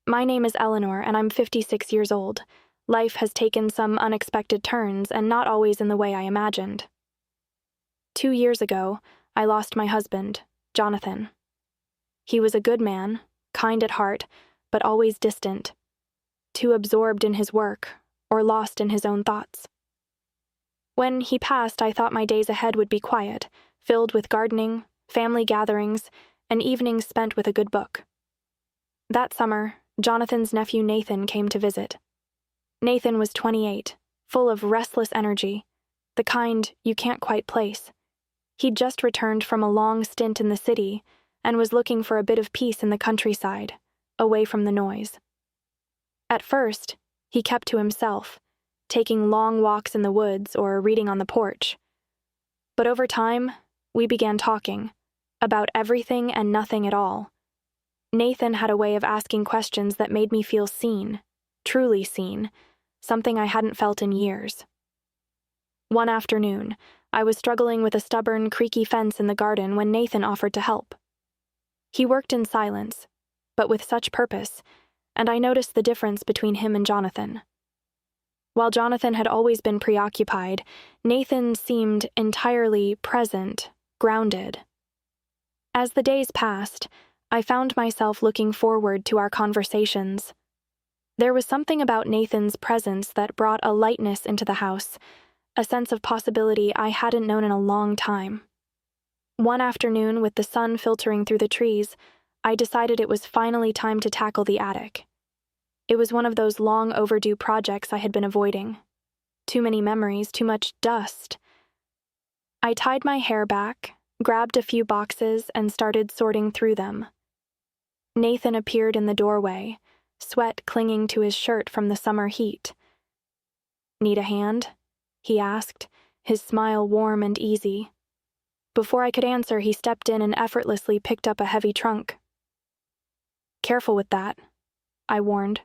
My name is Eleanor, and I'm 56 years old. Life has taken some unexpected turns, and not always in the way I imagined. 2 years ago, I lost my husband, Jonathan. He was a good man, kind at heart, but always distant, too absorbed in his work, or lost in his own thoughts. When he passed, I thought my days ahead would be quiet, filled with gardening, family gatherings, and evenings spent with a good book. That summer, Jonathan's nephew Nathan came to visit. Nathan was 28, full of restless energy, the kind you can't quite place. He'd just returned from a long stint in the city and was looking for a bit of peace in the countryside, away from the noise. At first, he kept to himself, taking long walks in the woods or reading on the porch. But over time, we began talking, about everything and nothing at all. Nathan had a way of asking questions that made me feel seen, truly seen, something I hadn't felt in years. One afternoon, I was struggling with a stubborn, creaky fence in the garden when Nathan offered to help. He worked in silence, but with such purpose, and I noticed the difference between him and Jonathan. While Jonathan had always been preoccupied, Nathan seemed entirely present, grounded. As the days passed, I found myself looking forward to our conversations. There was something about Nathan's presence that brought a lightness into the house, a sense of possibility I hadn't known in a long time. One afternoon, with the sun filtering through the trees, I decided it was finally time to tackle the attic. It was one of those long overdue projects I had been avoiding. Too many memories, too much dust. I tied my hair back, grabbed a few boxes, and started sorting through them. Nathan appeared in the doorway, sweat clinging to his shirt from the summer heat. "Need a hand?" he asked, his smile warm and easy. Before I could answer, he stepped in and effortlessly picked up a heavy trunk. "Careful with that," I warned.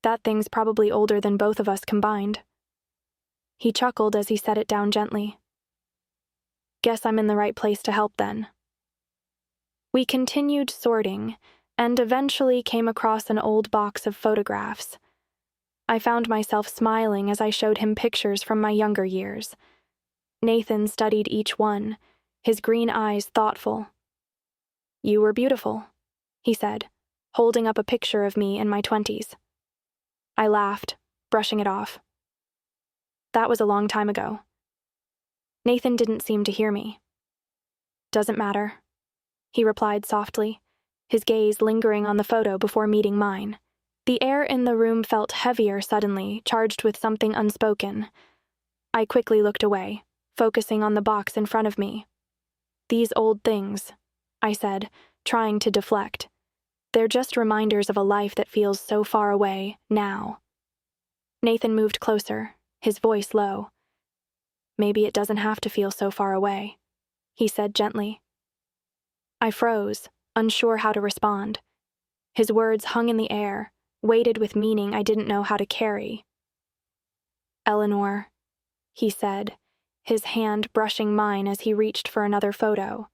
"That thing's probably older than both of us combined." He chuckled as he set it down gently. "Guess I'm in the right place to help then." We continued sorting, and eventually came across an old box of photographs. I found myself smiling as I showed him pictures from my younger years. Nathan studied each one, his green eyes thoughtful. "You were beautiful," he said, holding up a picture of me in my 20s. I laughed, brushing it off. "That was a long time ago." Nathan didn't seem to hear me. "Doesn't matter," he replied softly, his gaze lingering on the photo before meeting mine. The air in the room felt heavier suddenly, charged with something unspoken. I quickly looked away, focusing on the box in front of me. "These old things," I said, trying to deflect. "They're just reminders of a life that feels so far away, now." Nathan moved closer, his voice low. "Maybe it doesn't have to feel so far away," he said gently. I froze, unsure how to respond. His words hung in the air, weighted with meaning I didn't know how to carry. "Eleanor," he said, his hand brushing mine as he reached for another photo.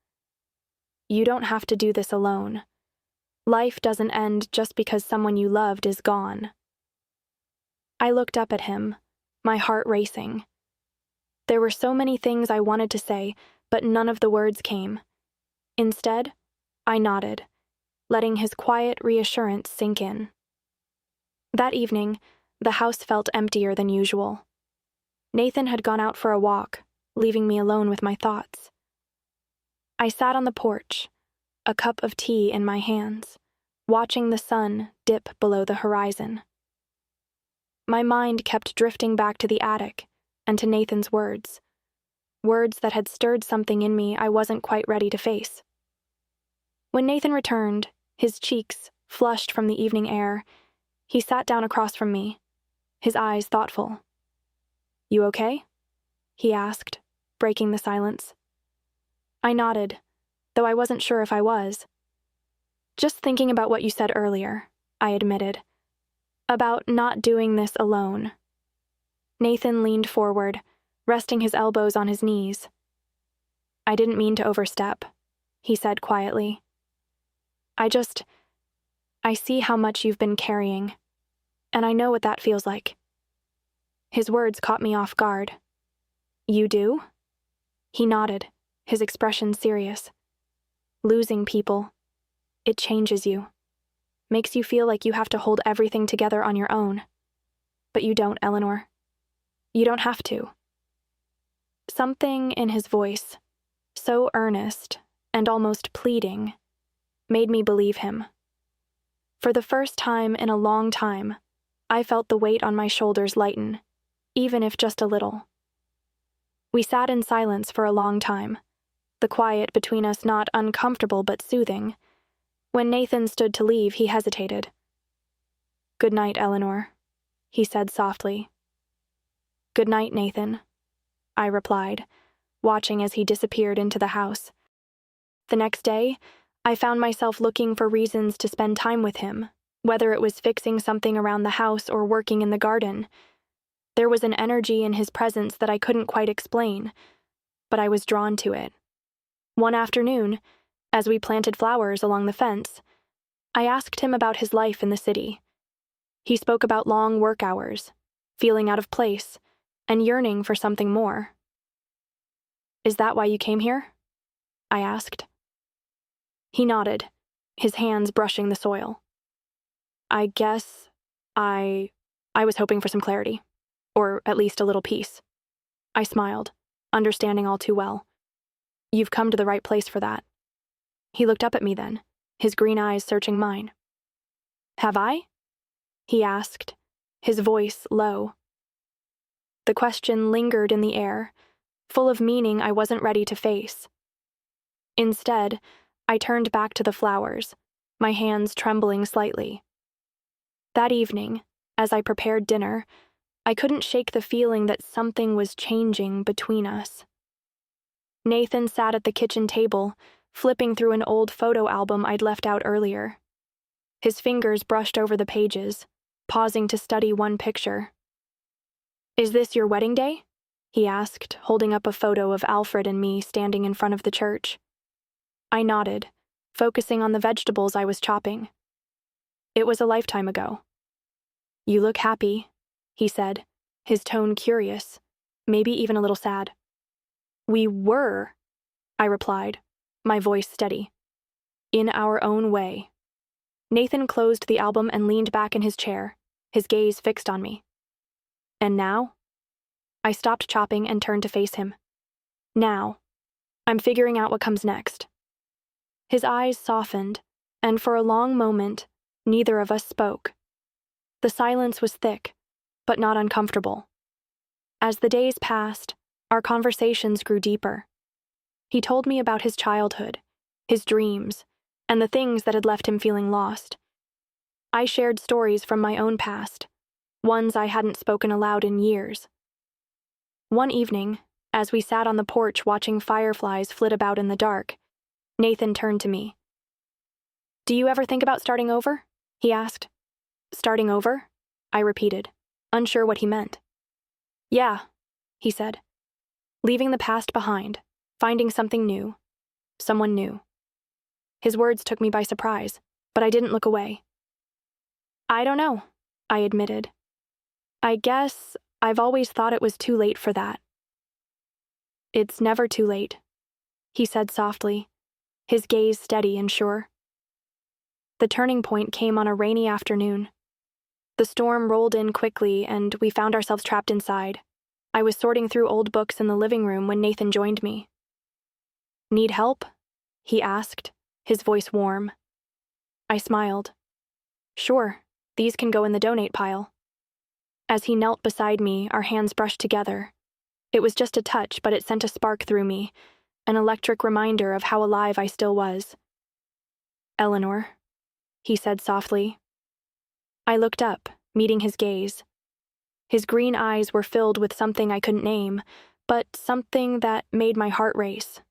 "You don't have to do this alone. Life doesn't end just because someone you loved is gone." I looked up at him, my heart racing. There were so many things I wanted to say, but none of the words came. Instead, I nodded, letting his quiet reassurance sink in. That evening, the house felt emptier than usual. Nathan had gone out for a walk, leaving me alone with my thoughts. I sat on the porch, a cup of tea in my hands, watching the sun dip below the horizon. My mind kept drifting back to the attic and to Nathan's words that had stirred something in me I wasn't quite ready to face. When Nathan returned, his cheeks flushed from the evening air, he sat down across from me, his eyes thoughtful. "You okay?" he asked, breaking the silence. I nodded, though I wasn't sure if I was. "Just thinking about what you said earlier," I admitted. "About not doing this alone." Nathan leaned forward, resting his elbows on his knees. "I didn't mean to overstep," he said quietly. I I see how much you've been carrying, and I know what that feels like." His words caught me off guard. "You do?" He nodded, his expression serious. "Losing people, it changes you. Makes you feel like you have to hold everything together on your own. But you don't, Eleanor. You don't have to." Something in his voice, so earnest and almost pleading, made me believe him. For the first time in a long time, I felt the weight on my shoulders lighten, even if just a little. We sat in silence for a long time, the quiet between us not uncomfortable but soothing. When Nathan stood to leave, he hesitated. "Good night, Eleanor," he said softly. "Good night, Nathan," I replied, watching as he disappeared into the house. The next day, I found myself looking for reasons to spend time with him, whether it was fixing something around the house or working in the garden. There was an energy in his presence that I couldn't quite explain, but I was drawn to it. One afternoon, as we planted flowers along the fence, I asked him about his life in the city. He spoke about long work hours, feeling out of place, and yearning for something more. "Is that why you came here?" I asked. He nodded, his hands brushing the soil. "I guess I was hoping for some clarity, or at least a little peace." I smiled, understanding all too well. "You've come to the right place for that." He looked up at me then, his green eyes searching mine. "Have I?" he asked, his voice low. The question lingered in the air, full of meaning I wasn't ready to face. Instead, I turned back to the flowers, my hands trembling slightly. That evening, as I prepared dinner, I couldn't shake the feeling that something was changing between us. Nathan sat at the kitchen table, flipping through an old photo album I'd left out earlier. His fingers brushed over the pages, pausing to study one picture. "Is this your wedding day?" he asked, holding up a photo of Alfred and me standing in front of the church. I nodded, focusing on the vegetables I was chopping. "It was a lifetime ago." "You look happy," he said, his tone curious, maybe even a little sad. "We were," I replied, my voice steady. "In our own way." Nathan closed the album and leaned back in his chair, his gaze fixed on me. "And now?" I stopped chopping and turned to face him. "Now, I'm figuring out what comes next." His eyes softened, and for a long moment, neither of us spoke. The silence was thick, but not uncomfortable. As the days passed, our conversations grew deeper. He told me about his childhood, his dreams, and the things that had left him feeling lost. I shared stories from my own past, ones I hadn't spoken aloud in years. One evening, as we sat on the porch watching fireflies flit about in the dark, Nathan turned to me. "Do you ever think about starting over?" he asked. "Starting over?" I repeated, unsure what he meant. "Yeah," he said. "Leaving the past behind, finding something new, someone new." His words took me by surprise, but I didn't look away. "I don't know," I admitted. "I guess I've always thought it was too late for that." "It's never too late," he said softly, his gaze steady and sure. The turning point came on a rainy afternoon. The storm rolled in quickly, and we found ourselves trapped inside. I was sorting through old books in the living room when Nathan joined me. "Need help?" he asked, his voice warm. I smiled. "Sure, these can go in the donate pile." As he knelt beside me, our hands brushed together. It was just a touch, but it sent a spark through me, an electric reminder of how alive I still was. "Eleanor," he said softly. I looked up, meeting his gaze. His green eyes were filled with something I couldn't name, but something that made my heart race.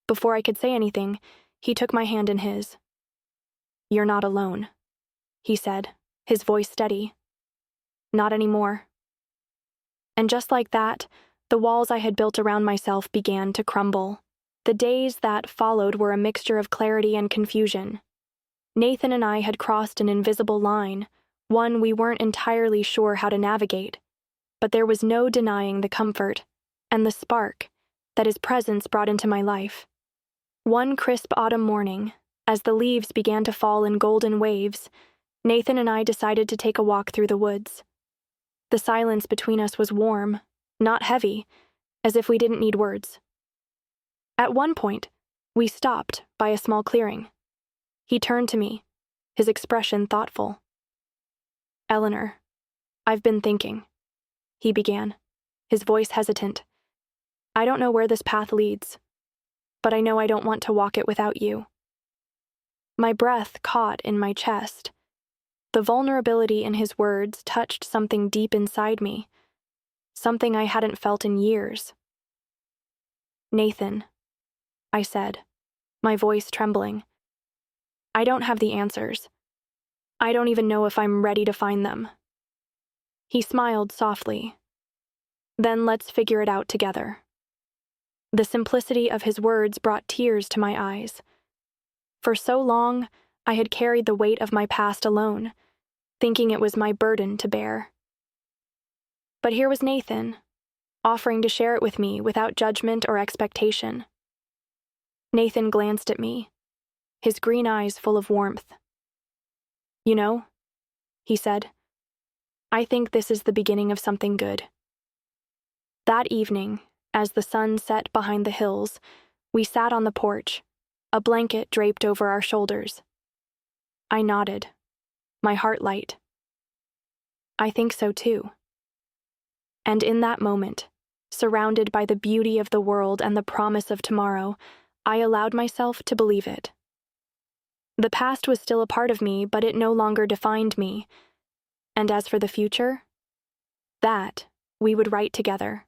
Before I could say anything, he took my hand in his. "You're not alone," he said, his voice steady. "Not anymore." And just like that, the walls I had built around myself began to crumble. The days that followed were a mixture of clarity and confusion. Nathan and I had crossed an invisible line, one we weren't entirely sure how to navigate, but there was no denying the comfort and the spark that his presence brought into my life. One crisp autumn morning, as the leaves began to fall in golden waves, Nathan and I decided to take a walk through the woods. The silence between us was warm, not heavy, as if we didn't need words. At one point, we stopped by a small clearing. He turned to me, his expression thoughtful. "Eleanor, I've been thinking," he began, his voice hesitant. "I don't know where this path leads, but I know I don't want to walk it without you." My breath caught in my chest. The vulnerability in his words touched something deep inside me, something I hadn't felt in years. "Nathan," I said, my voice trembling, "I don't have the answers. I don't even know if I'm ready to find them." He smiled softly. "Then let's figure it out together." The simplicity of his words brought tears to my eyes. For so long, I had carried the weight of my past alone, thinking it was my burden to bear. But here was Nathan, offering to share it with me without judgment or expectation. Nathan glanced at me, his green eyes full of warmth. "You know," he said, "I think this is the beginning of something good." That evening, as the sun set behind the hills, we sat on the porch, a blanket draped over our shoulders. I nodded, my heart light. "I think so too." And in that moment, surrounded by the beauty of the world and the promise of tomorrow, I allowed myself to believe it. The past was still a part of me, but it no longer defined me. And as for the future, that we would write together.